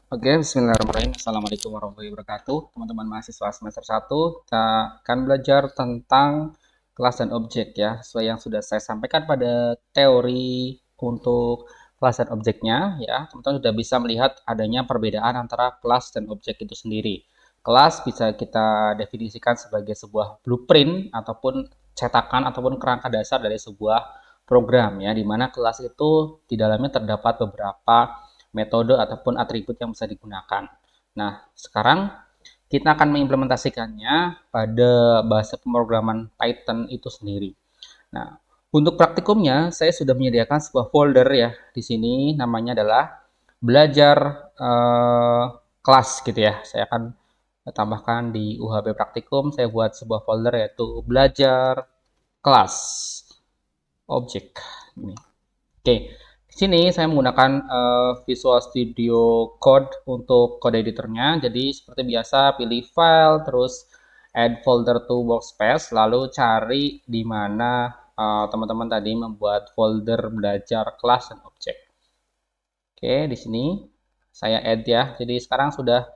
Oke, bismillahirrahmanirrahim. Assalamualaikum warahmatullahi wabarakatuh. Teman-teman mahasiswa semester 1, kita akan belajar tentang kelas dan objek ya. Sesuai yang sudah saya sampaikan pada teori untuk kelas dan objeknya ya. Teman-teman sudah bisa melihat adanya perbedaan antara kelas dan objek itu sendiri. Kelas bisa kita definisikan sebagai sebuah blueprint ataupun cetakan ataupun kerangka dasar dari sebuah program ya, di mana kelas itu di dalamnya terdapat beberapa metode ataupun atribut yang bisa digunakan. Nah, sekarang kita akan mengimplementasikannya pada bahasa pemrograman Python itu sendiri. Nah, untuk praktikumnya saya sudah menyediakan sebuah folder ya. Di sini namanya adalah belajar kelas gitu ya. Saya akan tambahkan di UHB praktikum, saya buat sebuah folder yaitu belajar kelas objek ini. Oke, di sini saya menggunakan Visual Studio Code untuk kode editornya. Jadi seperti biasa pilih file, terus add folder to workspace, lalu cari di mana teman-teman tadi membuat folder belajar kelas dan objek. Oke, di sini saya add ya. Jadi sekarang sudah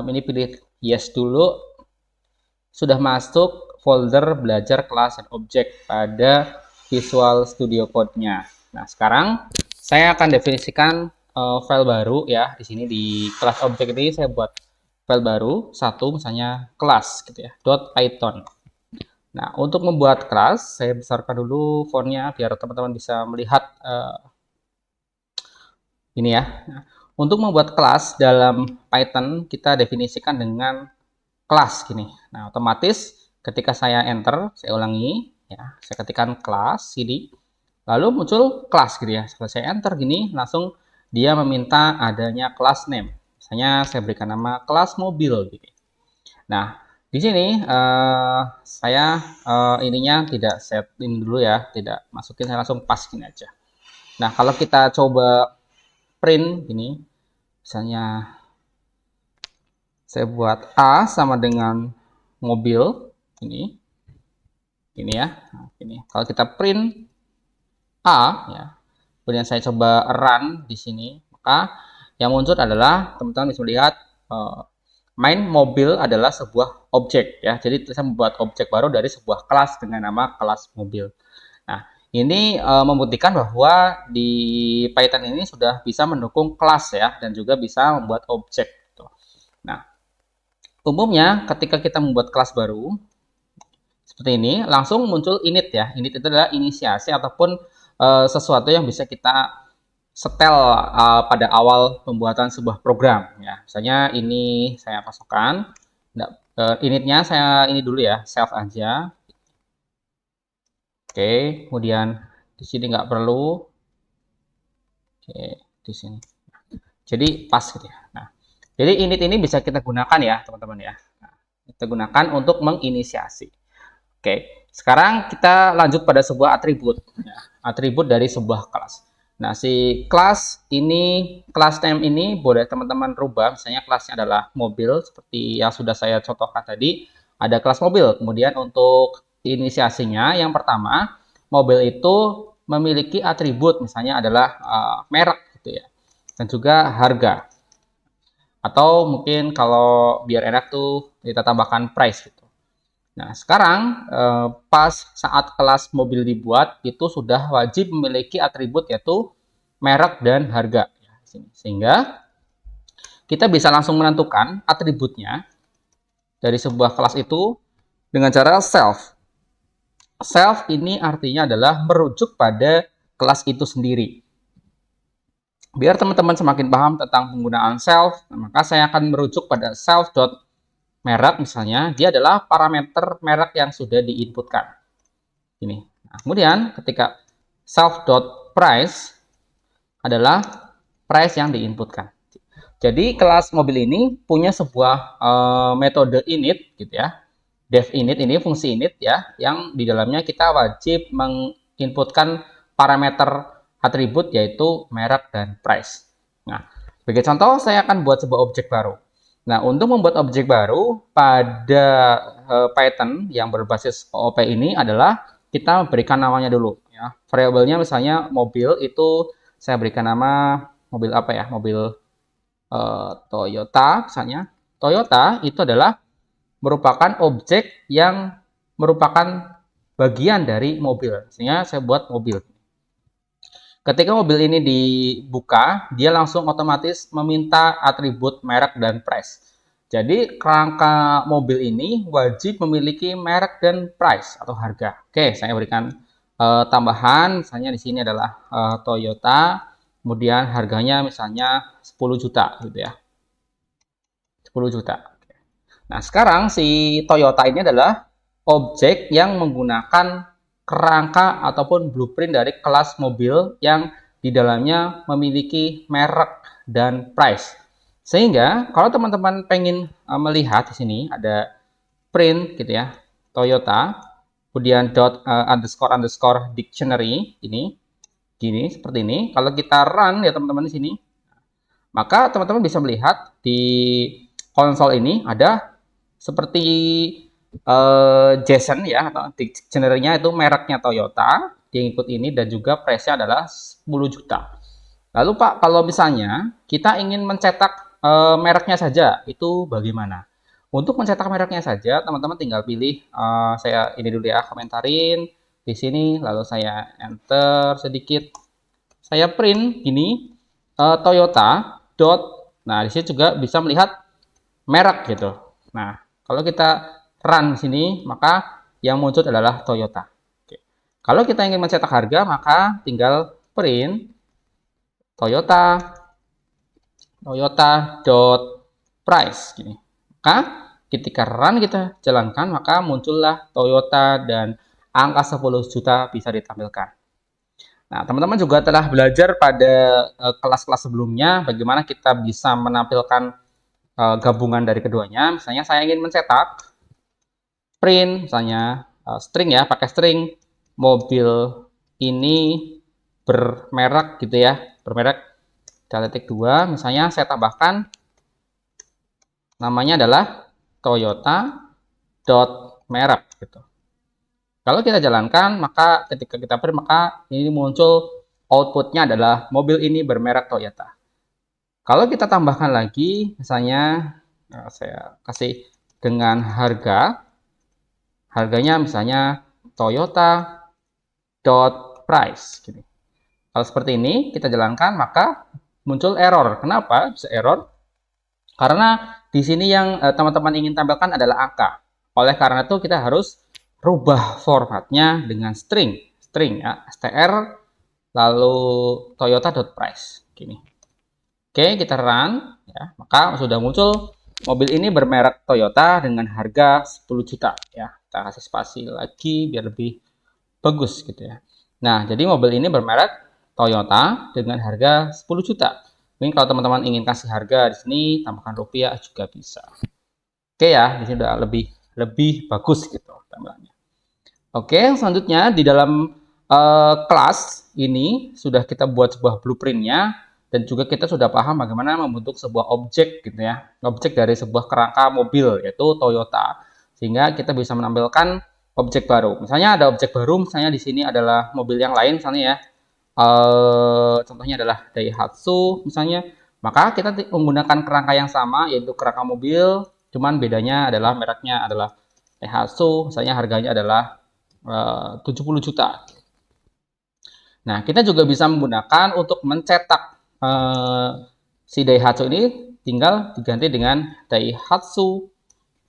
ini pilih yes dulu, sudah masuk folder belajar kelas dan objek pada Visual Studio Code-nya. Nah, sekarang saya akan definisikan file baru ya. Di sini di kelas objek ini saya buat file baru, satu misalnya kelas gitu ya, .python. Nah, untuk membuat kelas, saya besarkan dulu fontnya biar teman-teman bisa melihat ini ya. Nah, untuk membuat kelas dalam Python, kita definisikan dengan kelas gini. Nah, otomatis ketika saya enter, saya ulangi ya, saya ketikkan kelas ini, lalu muncul kelas gitu ya. Setelah saya enter gini, langsung dia meminta adanya kelas name. Misalnya saya berikan nama kelas mobil gitu. Nah, di sini saya ininya tidak set in dulu ya, tidak masukin, saya langsung pas gini aja. Nah, kalau kita coba print gini, misalnya saya buat A sama dengan mobil ini ya. Nah, ini kalau kita print A ya, kemudian saya coba run di sini, maka yang muncul adalah teman-teman bisa lihat main mobil adalah sebuah objek ya. Jadi saya membuat objek baru dari sebuah kelas dengan nama kelas mobil. Nah, ini membuktikan bahwa di Python ini sudah bisa mendukung kelas ya, dan juga bisa membuat objek gitu. Nah, umumnya ketika kita membuat kelas baru seperti ini, langsung muncul init ya. Init itu adalah inisiasi ataupun sesuatu yang bisa kita setel pada awal pembuatan sebuah program ya. Misalnya ini saya masukkan, initnya saya ini dulu ya, self aja. Oke, kemudian di sini nggak perlu. Oke, di sini. Jadi pas gitu ya. Nah, jadi init ini bisa kita gunakan ya, teman-teman ya. Nah, kita gunakan untuk menginisiasi. Oke, sekarang kita lanjut pada sebuah atribut. Ya, atribut dari sebuah kelas. Nah, si kelas ini, kelas name ini boleh teman-teman rubah. Misalnya kelasnya adalah mobil, seperti yang sudah saya contohkan tadi. Ada kelas mobil. Kemudian untuk inisiasinya, yang pertama, mobil itu memiliki atribut. Misalnya adalah merek gitu ya. Dan juga harga. Atau mungkin kalau biar enak tuh kita tambahkan price gitu. Nah, sekarang pas saat kelas mobil dibuat, itu sudah wajib memiliki atribut yaitu merek dan harga. Sehingga kita bisa langsung menentukan atributnya dari sebuah kelas itu dengan cara self. Self ini artinya adalah merujuk pada kelas itu sendiri. Biar teman-teman semakin paham tentang penggunaan self, maka saya akan merujuk pada self.merek misalnya, dia adalah parameter merek yang sudah diinputkan. Ini. Nah, kemudian ketika self.price adalah price yang diinputkan. Jadi kelas mobil ini punya sebuah metode init gitu ya. Dev init ini fungsi init ya, yang di dalamnya kita wajib menginputkan parameter atribut yaitu merek dan price. Nah, sebagai contoh saya akan buat sebuah objek baru. Nah, untuk membuat objek baru pada Python yang berbasis OOP ini adalah kita berikan namanya dulu ya. Variabelnya misalnya mobil, itu saya berikan nama mobil apa ya? Mobil Toyota misalnya. Toyota itu adalah merupakan objek yang merupakan bagian dari mobil. Sehingga saya buat mobil. Ketika mobil ini dibuka, dia langsung otomatis meminta atribut merek dan price. Jadi kerangka mobil ini wajib memiliki merek dan price atau harga. Oke, saya berikan tambahan, misalnya di sini adalah Toyota, kemudian harganya misalnya 10 juta gitu ya. 10 juta. Nah, sekarang si Toyota ini adalah objek yang menggunakan kerangka ataupun blueprint dari kelas mobil yang di dalamnya memiliki merek dan price. Sehingga kalau teman-teman pengen melihat di sini ada print gitu ya, Toyota, kemudian underscore dictionary ini gini seperti ini. Kalau kita run ya teman-teman di sini, maka teman-teman bisa melihat di konsol ini ada seperti JSON ya, atau dictionary-nya itu mereknya Toyota, dia ikut ini dan juga price-nya adalah 10 juta. Lalu Pak, kalau misalnya kita ingin mencetak mereknya saja, itu bagaimana? Untuk mencetak mereknya saja, teman-teman tinggal pilih, saya ini dulu ya, komentarin di sini, lalu saya enter sedikit, saya print gini, Toyota dot, nah di sini juga bisa melihat merek gitu. Nah, kalau kita run di sini, maka yang muncul adalah Toyota. Oke. Kalau kita ingin mencetak harga, maka tinggal print Toyota price gini. Maka ketika run kita jalankan, maka muncullah Toyota dan angka 10 juta bisa ditampilkan. Nah, teman-teman juga telah belajar pada kelas-kelas sebelumnya bagaimana kita bisa menampilkan gabungan dari keduanya. Misalnya saya ingin mencetak print misalnya string ya, pakai string mobil ini bermerek gitu ya, bermerek dialetik 2, misalnya saya tambahkan namanya adalah Toyota dot merek gitu. Kalau kita jalankan, maka ketika kita print, maka ini muncul outputnya adalah mobil ini bermerek Toyota. Kalau kita tambahkan lagi, misalnya saya kasih dengan harganya misalnya Toyota dot price gini. Kalau seperti ini kita jalankan, maka muncul error. Kenapa bisa error? Karena di sini yang teman-teman ingin tampilkan adalah angka. Oleh karena itu kita harus rubah formatnya dengan string ya, str lalu Toyota dot price gini. Oke, kita run ya, maka sudah muncul mobil ini bermerek Toyota dengan harga 10 juta ya. Kita kasih spasi lagi biar lebih bagus gitu ya. Nah, jadi mobil ini bermerek Toyota dengan harga 10 juta. Mungkin kalau teman-teman ingin kasih harga di sini tambahkan rupiah juga bisa. Oke ya, di sini udah lebih bagus gitu tampilannya. Oke, selanjutnya di dalam kelas ini sudah kita buat sebuah blueprintnya dan juga kita sudah paham bagaimana membentuk sebuah objek gitu ya, objek dari sebuah kerangka mobil yaitu Toyota, sehingga kita bisa menampilkan objek baru. Misalnya ada objek baru, misalnya di sini adalah mobil yang lain misalnya ya, contohnya adalah Daihatsu misalnya, maka kita menggunakan kerangka yang sama yaitu kerangka mobil, cuman bedanya adalah mereknya adalah Daihatsu, misalnya harganya adalah 70 juta. Nah, kita juga bisa menggunakan untuk mencetak si Daihatsu ini tinggal diganti dengan Daihatsu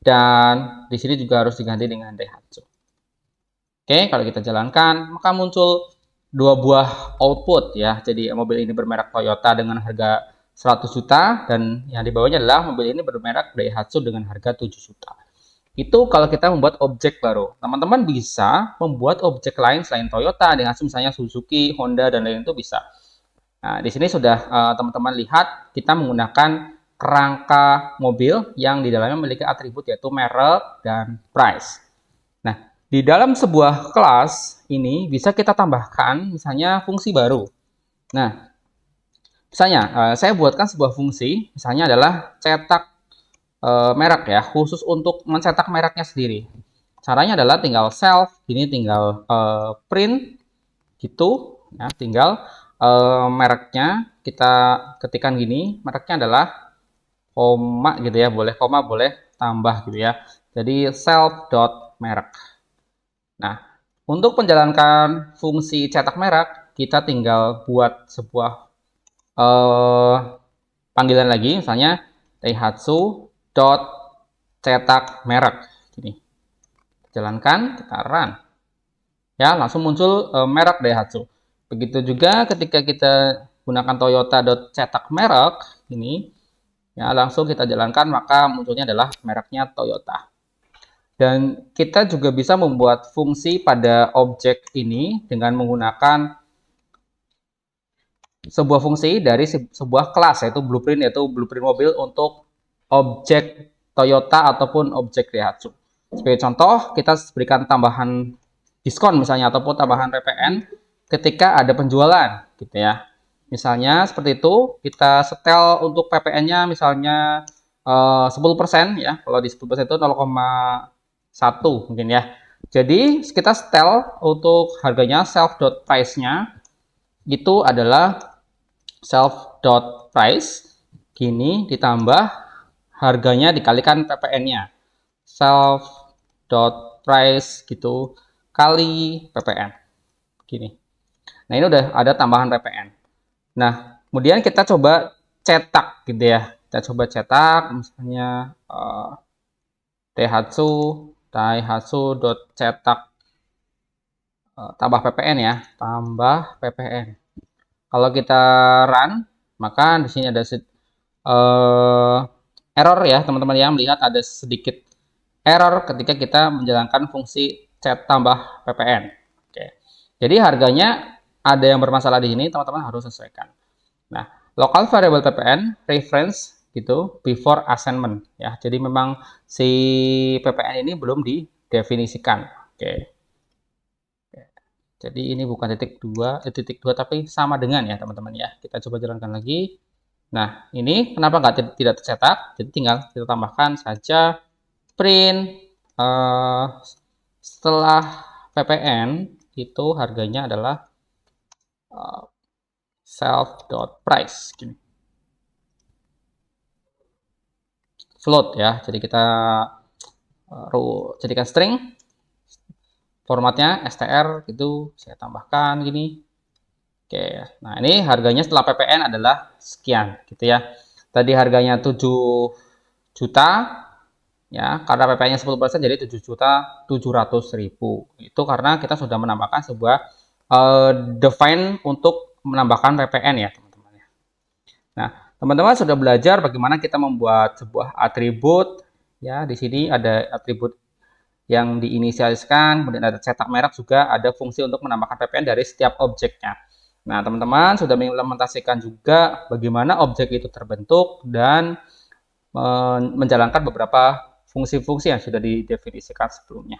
dan di sini juga harus diganti dengan Daihatsu. Oke, kalau kita jalankan maka muncul dua buah output ya. Jadi mobil ini bermerek Toyota dengan harga 100 juta dan yang di bawahnya adalah mobil ini bermerek Daihatsu dengan harga 7 juta. Itu kalau kita membuat objek baru. Teman-teman bisa membuat objek lain selain Toyota dengan misalnya Suzuki, Honda, dan lain itu bisa. Nah, di sini sudah teman-teman lihat kita menggunakan kerangka mobil yang di dalamnya memiliki atribut yaitu merek dan price. Nah, di dalam sebuah kelas ini bisa kita tambahkan misalnya fungsi baru. Nah, misalnya saya buatkan sebuah fungsi, misalnya adalah cetak merek ya, khusus untuk mencetak mereknya sendiri. Caranya adalah tinggal self, ini tinggal print gitu, ya, tinggal mereknya kita ketikkan gini, mereknya adalah koma gitu ya, boleh koma, boleh tambah gitu ya. Jadi self.merek. Nah, untuk menjalankan fungsi cetak merek, kita tinggal buat sebuah panggilan lagi, misalnya daihatsu dot cetak merek. Gini, jalankan, kita run. Ya, langsung muncul merek Daihatsu. Begitu juga ketika kita gunakan Toyota dot cetak merek ini, ya langsung kita jalankan, maka munculnya adalah mereknya Toyota. Dan kita juga bisa membuat fungsi pada objek ini dengan menggunakan sebuah fungsi dari sebuah kelas, yaitu blueprint mobil untuk objek Toyota ataupun objek Daihatsu. Sebagai contoh, kita berikan tambahan diskon misalnya ataupun tambahan PPN ketika ada penjualan gitu ya. Misalnya seperti itu, kita setel untuk PPN-nya misalnya 10% ya. Kalau di 10% itu 0,1 mungkin ya. Jadi kita setel untuk harganya self.price-nya itu adalah self.price gini ditambah harganya dikalikan PPN-nya. Self.price gitu kali PPN. Gini. Nah, ini udah ada tambahan PPN. Nah, kemudian kita coba cetak gitu ya. Kita coba cetak misalnya daihatsu.cetak tambah PPN ya, tambah PPN. Kalau kita run, maka di sini ada error ya, teman-teman yang melihat ada sedikit error ketika kita menjalankan fungsi cet tambah PPN. Oke. Jadi harganya ada yang bermasalah di sini, teman-teman harus sesuaikan. Nah, local variable PPN reference gitu before assignment ya. Jadi memang si PPN ini belum didefinisikan. Oke. Jadi ini bukan titik 2 tapi sama dengan ya teman-teman ya. Kita coba jalankan lagi. Nah, ini kenapa tidak tercetak? Jadi tinggal kita tambahkan saja print setelah PPN itu harganya adalah self.price gini. Float ya. Jadi kita jadikan string. Formatnya str itu saya tambahkan gini. Oke. Nah, ini harganya setelah PPN adalah sekian gitu ya. Tadi harganya 7 juta ya, karena PPN-nya 10% jadi 7.700.000. Itu karena kita sudah menambahkan sebuah define untuk menambahkan PPN ya, teman-teman ya. Nah, teman-teman sudah belajar bagaimana kita membuat sebuah atribut ya. Di sini ada atribut yang diinisialiskan, kemudian ada cetak merek juga, ada fungsi untuk menambahkan PPN dari setiap objeknya. Nah, teman-teman sudah mengimplementasikan juga bagaimana objek itu terbentuk dan menjalankan beberapa fungsi-fungsi yang sudah didefinisikan sebelumnya.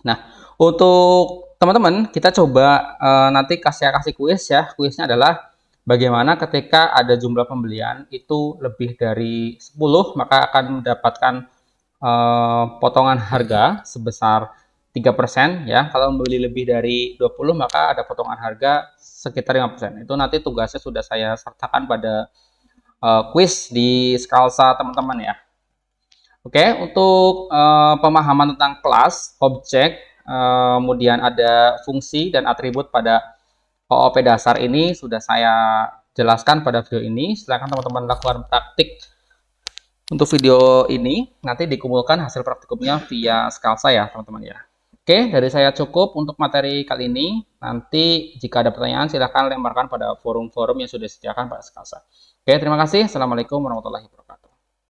Nah, untuk teman-teman kita coba nanti kasih kuis ya. Kuisnya adalah bagaimana ketika ada jumlah pembelian itu lebih dari 10 maka akan mendapatkan potongan harga sebesar 3% ya. Kalau membeli lebih dari 20 maka ada potongan harga sekitar 5%. Itu nanti tugasnya sudah saya sertakan pada quiz di Scalsa teman-teman ya. Oke, untuk pemahaman tentang kelas, objek, kemudian ada fungsi dan atribut pada OOP dasar ini sudah saya jelaskan pada video ini. Silakan teman-teman lakukan praktik untuk video ini, nanti dikumpulkan hasil praktikumnya via Scalsa ya teman-teman ya. Oke, dari saya cukup untuk materi kali ini. Nanti jika ada pertanyaan silahkan lemparkan pada forum-forum yang sudah disediakan pada Scalsa. Oke, terima kasih. Assalamualaikum warahmatullahi wabarakatuh.